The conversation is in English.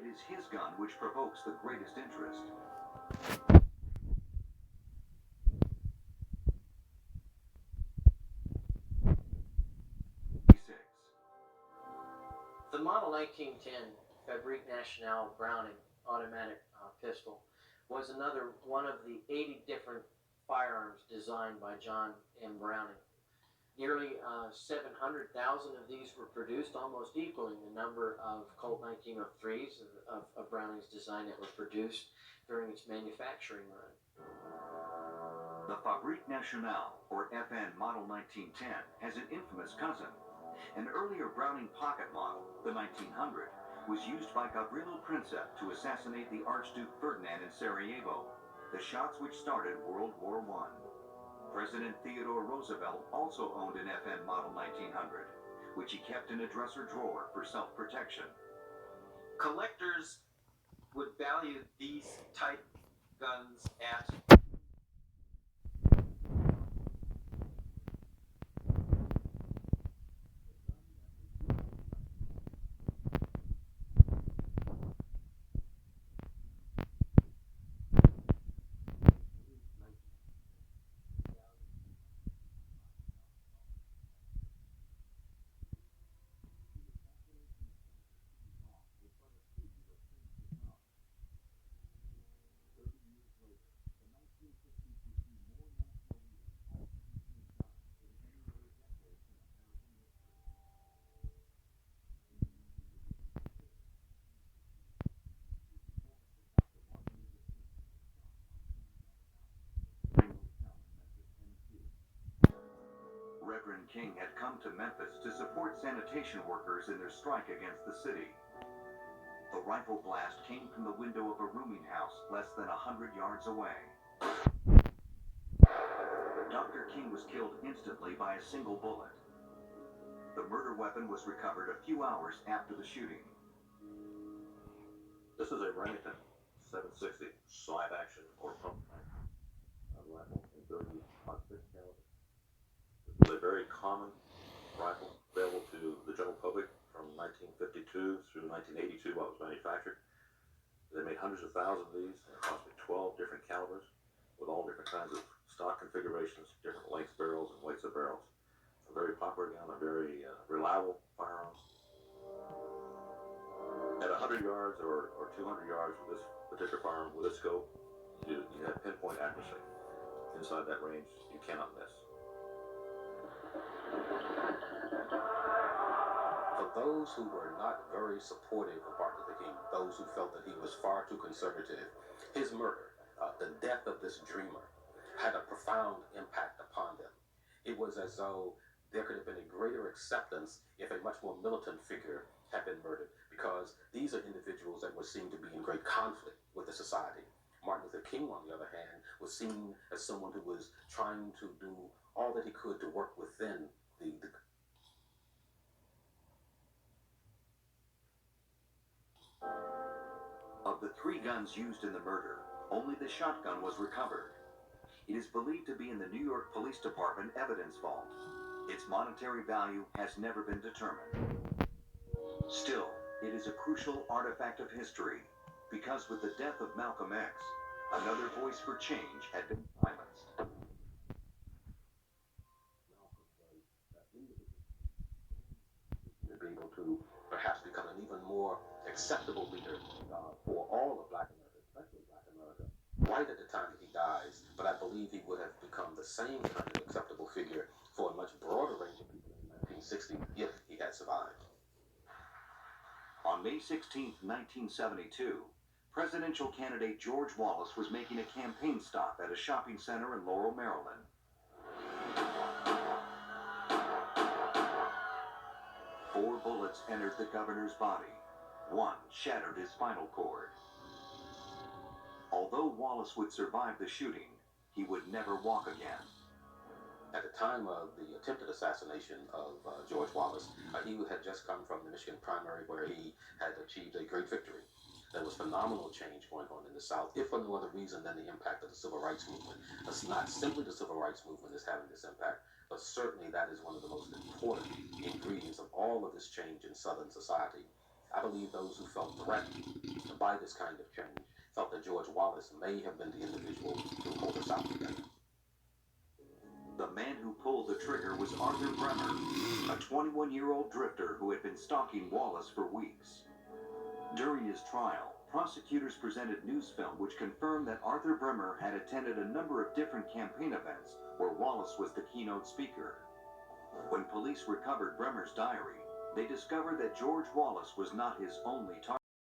It is his gun which provokes the greatest interest. 6. The Model 1910 Fabrique Nationale Browning automatic pistol was another one of the 80 different firearms designed by John M. Browning. Nearly 700,000 of these were produced, almost equaling the number of Colt 1903s of Browning's design that were produced during its manufacturing run. The Fabrique Nationale, or FN Model 1910, has an infamous cousin. An earlier Browning pocket model, the 1900, was used by Gavrilo Princip to assassinate the Archduke Ferdinand in Sarajevo, the shots which started World War I. President Theodore Roosevelt also owned an FN Model 1900, which he kept in a dresser drawer for self-protection. Collectors would value these type guns at Reverend King had come to Memphis to support sanitation workers in their strike against the city. The rifle blast came from the window of a rooming house less than 100 yards away. Dr. King was killed instantly by a single bullet. The murder weapon was recovered a few hours after the shooting. This is a Remington 760 slide action or pump rifle in 30-06 caliber. This is a very common rifle available to the general public from 1952 through 1982 while it was manufactured. They made hundreds of thousands of these, approximately 12 different calibers with all different kinds of stock configurations, different lengths barrels and weights of barrels. It's a very popular gun, a very reliable firearm. At 100 yards or 200 yards with this particular firearm, with a scope, you have pinpoint accuracy. Inside that range, you cannot miss. For those who were not very supportive of Martin Luther King, those who felt that he was far too conservative, his murder, the death of this dreamer, had a profound impact upon them. It was as though there could have been a greater acceptance if a much more militant figure had been murdered, because these are individuals that were seen to be in great conflict with the society. Martin Luther King, on the other hand, was seen as someone who was trying to do all that he could to work within the Of the 3 guns used in the murder, only the shotgun was recovered. It is believed to be in the New York Police Department evidence vault. Its monetary value has never been determined. Still, it is a crucial artifact of history, because with the death of Malcolm X, another voice for change had been silenced. to be able to perhaps become an even more acceptable leader for all of Black America, especially Black America, right at the time that he dies. But I believe he would have become the same kind of acceptable figure for a much broader range of people in 1960 if he had survived. On May 16, 1972, presidential candidate George Wallace was making a campaign stop at a shopping center in Laurel, Maryland. 4 bullets entered the governor's body. 1 shattered his spinal cord. Although Wallace would survive the shooting, he would never walk again. At the time of the attempted assassination of George Wallace, he had just come from the Michigan primary where he had achieved a great victory. There was phenomenal change going on in the South, if for no other reason than the impact of the Civil Rights Movement. It's not simply the Civil Rights Movement is having this impact, but certainly that is one of the most important ingredients of all of this change in Southern society. I believe those who felt threatened by this kind of change felt that George Wallace may have been the individual to hold us out together. The man who pulled the trigger was Arthur Bremer, a 21-year-old drifter who had been stalking Wallace for weeks. During his trial, prosecutors presented news film which confirmed that Arthur Bremer had attended a number of different campaign events where Wallace was the keynote speaker. When police recovered Bremer's diary, they discovered that George Wallace was not his only target.